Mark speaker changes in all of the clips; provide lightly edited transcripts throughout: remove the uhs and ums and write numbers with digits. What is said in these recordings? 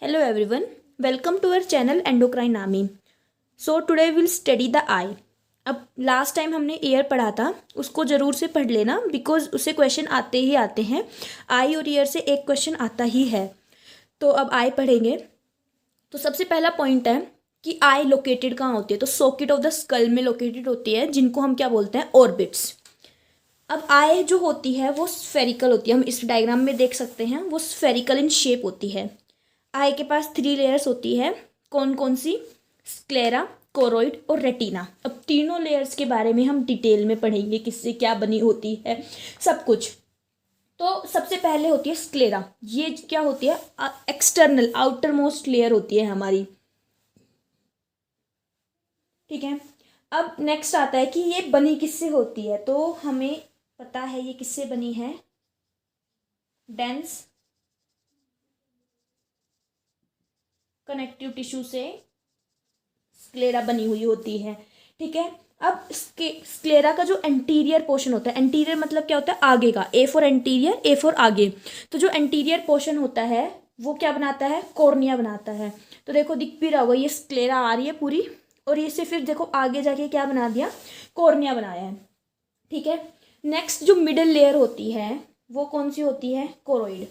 Speaker 1: Hello everyone, welcome to our channel Endocrine Army. So today we'll study the eye. अब last time हमने year पढ़ा था, उसको ज़रूर से पढ़ लेना बिकॉज उससे क्वेश्चन आते ही आते हैं. आई और ईयर से एक क्वेश्चन आता ही है. तो अब आई पढ़ेंगे. तो सबसे पहला पॉइंट है कि आई लोकेटेड कहाँ होती है. तो सॉकेट ऑफ द स्कल में लोकेटेड होती है, जिनको हम क्या बोलते हैं, ऑर्बिट्स. अब आई जो होती है वो स्फेरिकल होती है, हम इस डायग्राम में देख सकते हैं, वो स्फेरिकल इन शेप होती है. आई के पास 3 लेयर्स होती है. कौन कौन सी? स्क्लेरा, कोरोइड और रेटिना. अब तीनों लेयर्स के बारे में हम डिटेल में पढ़ेंगे, किससे क्या बनी होती है, सब कुछ. तो सबसे पहले होती है स्क्लेरा. ये क्या होती है? एक्सटर्नल आउटर मोस्ट लेयर होती है हमारी. ठीक है. अब नेक्स्ट आता है कि ये बनी किससे होती है. तो हमें पता है ये किससे बनी है. डेंस कनेक्टिव टिश्यू से स्क्लेरा बनी हुई होती है. ठीक है. अब स्क्लेरा का जो एंटीरियर पोर्शन होता है, एंटीरियर मतलब क्या होता है? आगे का. A for anterior, A for आगे. तो जो एंटीरियर पोर्शन होता है वो क्या बनाता है? कॉर्निया बनाता है. तो देखो दिख भी रहा होगा, ये स्क्लेरा आ रही है पूरी, और ये से फिर देखो आगे जाके क्या बना दिया? कॉर्निया बनाया है. ठीक है. नेक्स्ट जो मिडिल लेयर होती है वो कौन सी होती है? कोरोइड.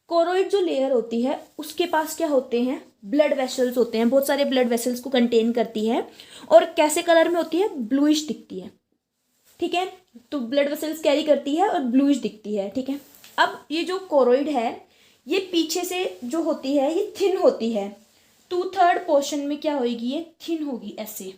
Speaker 1: कोरोइड जो लेयर होती है उसके पास क्या होते हैं? ब्लड वेसल्स होते हैं. बहुत सारे ब्लड वेसल्स को कंटेन करती है. और कैसे कलर में होती है? ब्लूइश दिखती है. ठीक है. तो ब्लड वेसल्स कैरी करती है और ब्लूइश दिखती है. ठीक है. अब ये जो कोरोइड है ये पीछे से जो होती है ये थिन होती है. 2/3 पोर्शन में क्या होगी? ये थिन होगी. ऐसे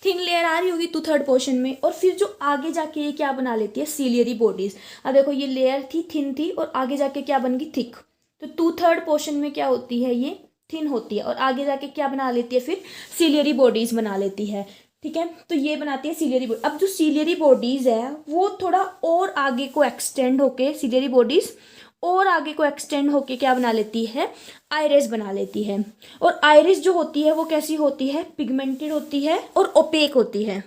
Speaker 1: थिन लेयर आ रही होगी 2/3 पोर्शन में. और फिर जो आगे जाके ये क्या बना लेती है? Ciliary bodies. अब देखो ये लेयर थी, थिन थी, और आगे जाके क्या बन गई? थिक. तो 2/3 पोर्शन में क्या होती है? ये थिन होती है, और आगे जाके क्या बना लेती है? फिर सीलियरी बॉडीज बना लेती है. ठीक है. तो ये बनाती है सीलियरी बॉडी. अब जो सीलियरी बॉडीज है वो थोड़ा और आगे को एक्सटेंड होके, सीलियरी बॉडीज और आगे को एक्सटेंड होके क्या बना लेती है? आइरिस बना लेती है. और आइरिस जो होती है वो कैसी होती है? पिगमेंटेड होती है और ओपेक होती है.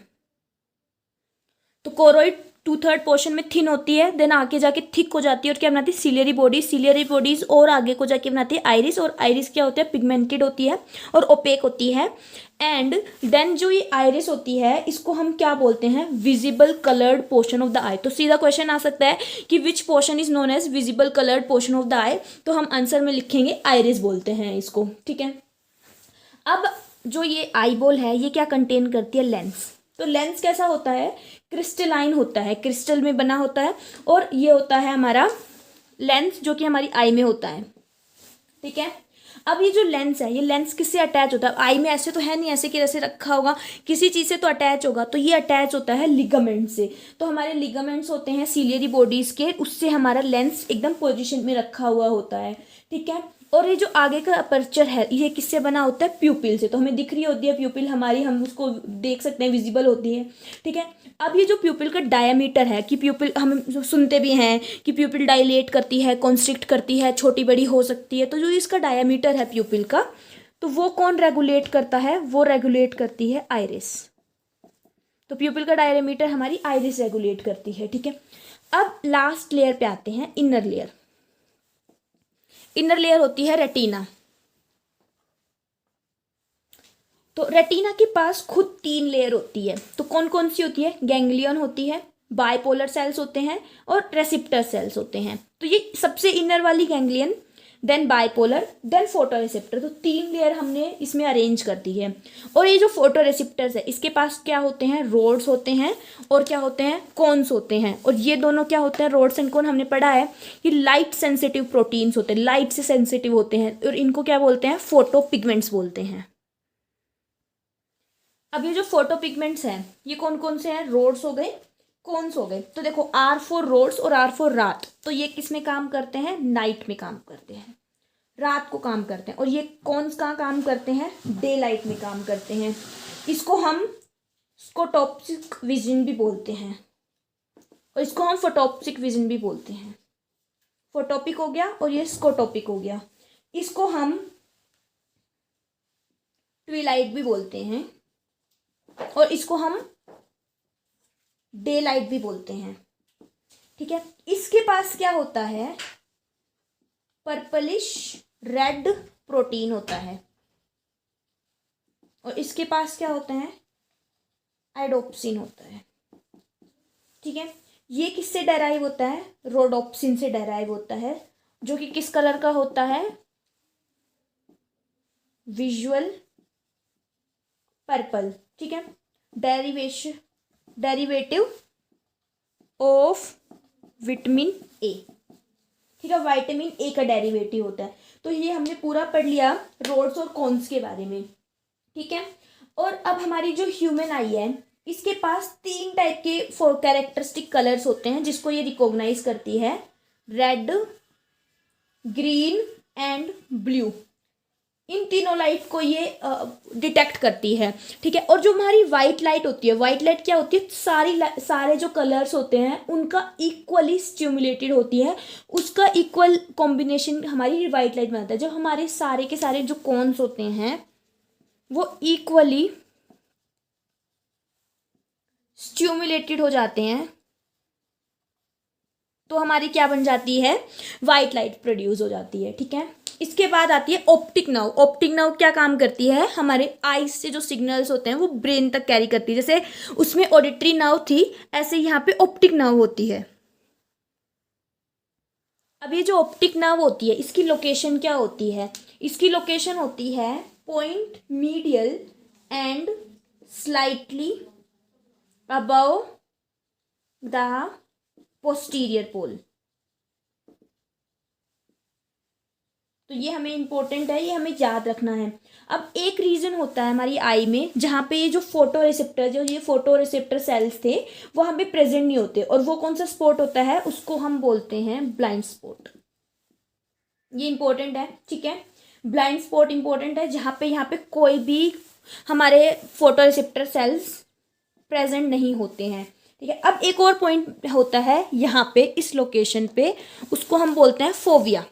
Speaker 1: तो कोरोइड 2/3 पोर्शन में थिन होती है, देन आगे जाके थिक हो जाती है, और क्या बनाती है? Ciliary bodies. सीलियरी बॉडीज और आगे को जाके बनाती है आइरिस, और आइरिस क्या होती है? पिगमेंटेड होती है और ओपेक होती है. एंड देन जो ये आइरिस होती है इसको हम क्या बोलते हैं? Visible coloured portion of the eye. तो सीधा क्वेश्चन आ सकता है कि which portion is known as visible coloured portion of the eye. तो हम आंसर में लिखेंगे आइरिस बोलते हैं इसको. ठीक है. अब जो ये आई बॉल है ये क्या कंटेन करती है? लेंस. तो लेंस कैसा होता है? क्रिस्टलाइन होता है, क्रिस्टल में बना होता है. और ये होता है हमारा लेंस जो कि हमारी आई में होता है. ठीक है. अब ये जो लेंस है ये लेंस किससे अटैच होता है? आई में ऐसे तो है नहीं, ऐसे कि जैसे रखा होगा, किसी चीज़ से तो अटैच होगा. तो ये अटैच होता है लिगामेंट से. तो हमारे लिगामेंट्स होते हैं सीलियरी बॉडीज के, उससे हमारा लेंस एकदम पोजीशन में रखा हुआ होता है. ठीक है. और ये जो आगे का अपर्चर है ये किससे बना होता है? प्यूपिल से. तो हमें दिख रही होती है प्यूपिल हमारी, हम उसको देख सकते हैं, विजिबल होती है. ठीक है. अब ये जो प्यूपिल का डायामीटर है, कि प्यूपिल हम सुनते भी हैं कि प्यूपिल डायलेट करती है, कॉन्स्ट्रिक्ट करती है, छोटी बड़ी हो सकती है. तो जो इसका डायामीटर है प्यूपिल का, तो वो कौन रेगुलेट करता है? वो रेगुलेट करती है आइरिस. तो प्यूपिल का डायमीटर हमारी आइरिस रेगुलेट करती है. ठीक है. अब लास्ट लेयर पे आते हैं, इनर लेयर. इनर लेयर होती है रेटिना. तो रेटिना के पास खुद 3 लेयर होती है. तो कौन कौन सी होती है? गैंग्लियन होती है, बाइपोलर सेल्स होते हैं, और रेसिप्टर सेल्स होते हैं. तो ये सबसे इनर वाली ganglion, then bipolar, then photoreceptor. तो 3 लेयर हमने इसमें अरेंज कर दी है. और ये जो फोटो रिसेप्टर्स है इसके पास क्या होते हैं? रोड्स होते हैं, और क्या होते हैं? कोन्स होते हैं. और ये दोनों क्या होते हैं? रोड्स एंड कोन हमने पढ़ा है. ये लाइट सेंसिटिव प्रोटीन्स होते हैं, लाइट से सेंसिटिव होते हैं, और इनको क्या बोलते हैं? फोटो पिगमेंट्स बोलते हैं. अब ये जो फोटो पिगमेंट्स हैं ये कौन कौन से हैं? रोड्स हो गए, कोन्स हो गए. तो देखो R फॉर रोड्स और R फॉर रात. तो ये किस में काम करते हैं? नाइट में काम करते हैं, रात को काम करते हैं. और ये कौन कहाँ काम करते हैं? डे लाइट में काम करते हैं. इसको हम स्कोटॉप्सिक विजन भी बोलते हैं, और इसको हम फोटोप्सिक विजन भी बोलते हैं. फोटोपिक हो गया और ये स्कोटोपिक हो गया. इसको हम ट्विलाइट भी बोलते हैं, और इसको हम डे लाइट भी बोलते हैं. ठीक है. इसके पास क्या होता है? पर्पलिश रेड प्रोटीन होता है और इसके पास क्या होता है, एडोप्सिन होता है। ठीक है, ये किससे डेराइव होता है, रोडोप्सिन से डेराइव होता है, जो कि किस कलर का होता है, विजुअल पर्पल। ठीक है, डेरिवेटिव ऑफ विटामिन ए। ठीक है, विटामिन ए का डेरिवेटिव होता है। तो ये हमने पूरा पढ़ लिया रोड्स और कॉन्स के बारे में। ठीक है, और अब हमारी जो ह्यूमन आई है, इसके पास 3 टाइप के कैरेक्टरिस्टिक कलर्स होते हैं जिसको ये रिकॉग्नाइज करती है, रेड, ग्रीन एंड ब्लू। इन तीनों लाइट को ये डिटेक्ट करती है। ठीक है, और जो हमारी वाइट लाइट होती है, वाइट लाइट क्या होती है, सारे जो कलर्स होते हैं उनका इक्वली स्टिमुलेटेड होती है, उसका इक्वल कॉम्बिनेशन हमारी वाइट लाइट बनाता है। जब हमारे सारे के सारे जो कॉन्स होते हैं वो इक्वली स्टिमुलेटेड हो जाते हैं तो हमारी क्या बन जाती है, वाइट लाइट प्रोड्यूस हो जाती है। ठीक है, इसके बाद आती है ऑप्टिक नर्व। ऑप्टिक नर्व क्या काम करती है, हमारे आईज से जो सिग्नल्स होते हैं वो ब्रेन तक कैरी करती है। जैसे उसमें ऑडिटरी नर्व थी, ऐसे यहाँ पे ऑप्टिक नर्व होती है। अब ये जो ऑप्टिक नर्व होती है इसकी लोकेशन क्या होती है, इसकी लोकेशन होती है point medial and slightly above the posterior pole. तो ये हमें इंपॉर्टेंट है, ये हमें याद रखना है। अब एक रीजन होता है हमारी आई में जहाँ पे ये जो फोटो रिसेप्टर, जो ये फोटो रिसेप्टर सेल्स थे वो हमें प्रेजेंट नहीं होते, और वो कौन सा स्पॉट होता है, उसको हम बोलते हैं ब्लाइंड स्पॉट। ये इंपॉर्टेंट है। ठीक है, ब्लाइंड स्पॉट इंपॉर्टेंट है जहाँ पे यहाँ पे कोई भी हमारे फोटो रिसेप्टर सेल्स प्रेजेंट नहीं होते हैं। ठीक है, अब एक और पॉइंट होता है यहाँ पे इस लोकेशन पे, उसको हम बोलते हैं फोविया।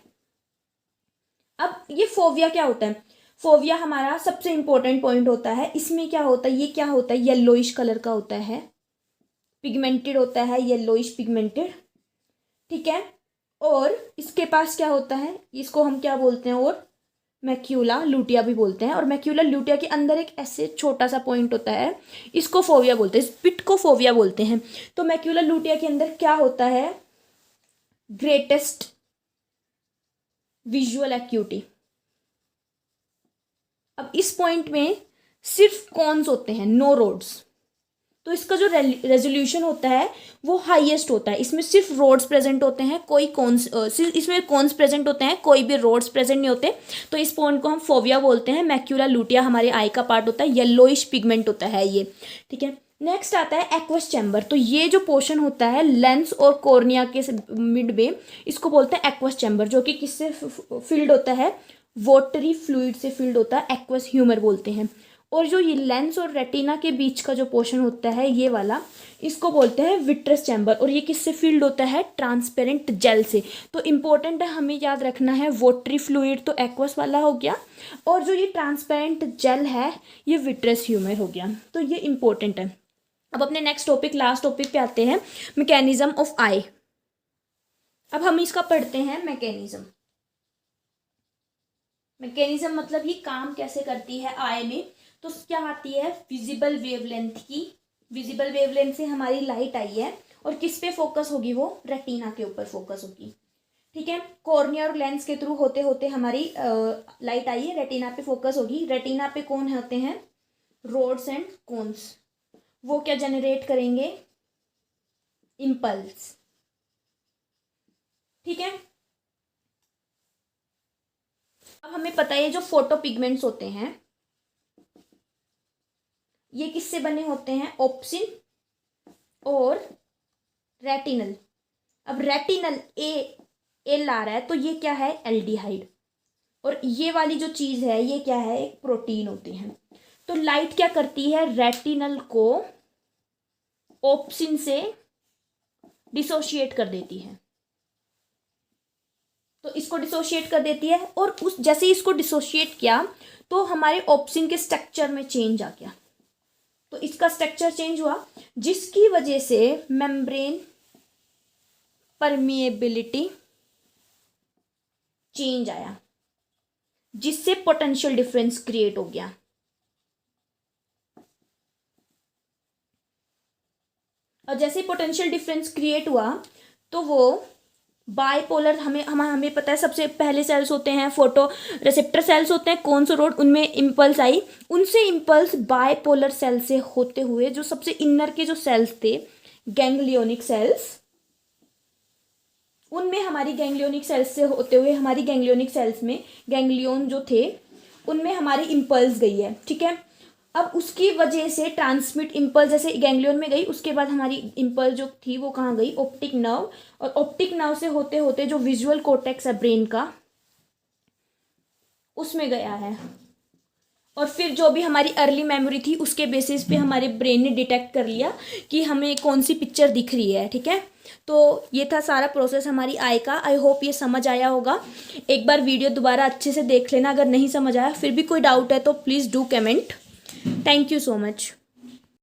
Speaker 1: अब ये फोविया क्या होता है, फोविया हमारा सबसे इंपॉर्टेंट पॉइंट होता है। इसमें क्या होता है, ये क्या होता है, येलोइश कलर का होता है, पिगमेंटेड होता है, येलोइश पिगमेंटेड। ठीक है, और इसके पास क्या होता है, इसको हम क्या बोलते हैं, और मैक्यूला लूटिया भी बोलते हैं। और मैक्यूला लूटिया के अंदर एक ऐसे छोटा सा पॉइंट होता है, इसको फोविया बोलते हैं, इस बिट को फोविया बोलते हैं। तो मैक्यूला लूटिया के अंदर क्या होता है, ग्रेटेस्ट विजुअल एक्यूटी। अब इस पॉइंट में सिर्फ कॉन्स होते हैं, नो रोड्स। तो इसका जो रेजोल्यूशन होता है वो हाईएस्ट होता है। इसमें सिर्फ रोड्स प्रेजेंट होते हैं, कोई कॉन्स, सिर्फ इसमें कॉन्स प्रेजेंट होते हैं, कोई भी रोड्स प्रेजेंट नहीं होते। तो इस पॉइंट को हम फोविया बोलते हैं। मैक्यूला लूटिया हमारे आई का पार्ट होता है, येलोइश पिगमेंट होता है ये। ठीक है, नेक्स्ट आता है एक्वस चैम्बर। तो ये जो पोर्शन होता है लेंस और कॉर्निया के मिड में, इसको बोलते हैं एक्वस चैम्बर, जो कि किससे फिल्ड होता है, वाटरी फ्लूइड से फिल्ड होता है, एक्वस ह्यूमर बोलते हैं। और जो ये लेंस और रेटिना के बीच का जो पोर्शन होता है ये वाला, इसको बोलते हैं विट्रस चैम्बर, और ये किससे फील्ड होता है, ट्रांसपेरेंट जेल से। तो इंपॉर्टेंट है, हमें याद रखना है, वाटरी फ्लूइड तो एक्वस वाला हो गया, और जो ये ट्रांसपेरेंट जेल है ये विट्रस ह्यूमर हो गया। तो ये इंपॉर्टेंट है। अब अपने नेक्स्ट टॉपिक, लास्ट टॉपिक पे आते हैं, मैकेनिज्म ऑफ आई। अब हम इसका पढ़ते हैं मैकेनिज्म। मैकेनिज्म मतलब ये काम कैसे करती है आई में। तो क्या आती है, विजिबल वेवलेंथ की, विजिबल वेवलेंथ से हमारी लाइट आई है, और किस पे फोकस होगी, वो रेटिना के ऊपर फोकस होगी। ठीक है, कॉर्निया और लेंस के थ्रू होते होते हमारी लाइट आई है, रेटिना पे फोकस होगी। रेटिना पे कौन होते हैं, रोड्स एंड कोन्स, वो क्या जनरेट करेंगे, इम्पल्स। ठीक है, अब हमें पता है जो फोटो पिगमेंट्स होते हैं ये किससे बने होते हैं, ऑप्सिन और रेटिनल। अब रेटिनल एल आ रहा है, तो ये क्या है, एल्डिहाइड, और ये वाली जो चीज है ये क्या है, एक प्रोटीन होती है। तो लाइट क्या करती है, रेटिनल को ऑप्सिन से डिसोशिएट कर देती है। तो इसको डिसोशिएट कर देती है, और उस जैसे ही इसको डिसोशिएट किया तो हमारे ऑप्सिन के स्ट्रक्चर में चेंज आ गया। तो इसका स्ट्रक्चर चेंज हुआ, जिसकी वजह से मेम्ब्रेन परमिएबिलिटी चेंज आया। जिससे पोटेंशियल डिफरेंस क्रिएट हो गया। और जैसे पोटेंशियल डिफरेंस क्रिएट हुआ तो वो बाइपोलर, हमें पता है सबसे पहले सेल्स होते हैं फोटो रिसेप्टर सेल्स होते हैं, कौन सा रोड, उनमें इम्पल्स आई, उनसे इम्पल्स बाइपोलर सेल से होते हुए जो सबसे इनर के जो सेल्स थे गैंग्लियोनिक सेल्स, उनमें हमारी गैंग्लियोनिक सेल्स से होते हुए हमारी गैंग्लियोनिक सेल्स में गैंग्लियन जो थे उनमें हमारी इम्पल्स गई है, ठीक है। अब उसकी वजह से ट्रांसमिट इम्पल्स जैसे गैंग्लियन में गई, उसके बाद हमारी इम्पल्स जो थी वो कहाँ गई, ऑप्टिक नर्व, और ऑप्टिक नर्व से होते होते जो विजुअल कोर्टेक्स है ब्रेन का उसमें गया है, और फिर जो भी हमारी अर्ली मेमोरी थी उसके बेसिस पे हमारे ब्रेन ने डिटेक्ट कर लिया कि हमें कौन सी पिक्चर दिख रही है, ठीक है। तो ये था सारा प्रोसेस हमारी आई का। आई होप ये समझ आया होगा। एक बार वीडियो दोबारा अच्छे से देख लेना, अगर नहीं समझ आया फिर भी कोई डाउट है तो please do comment. Thank you so much.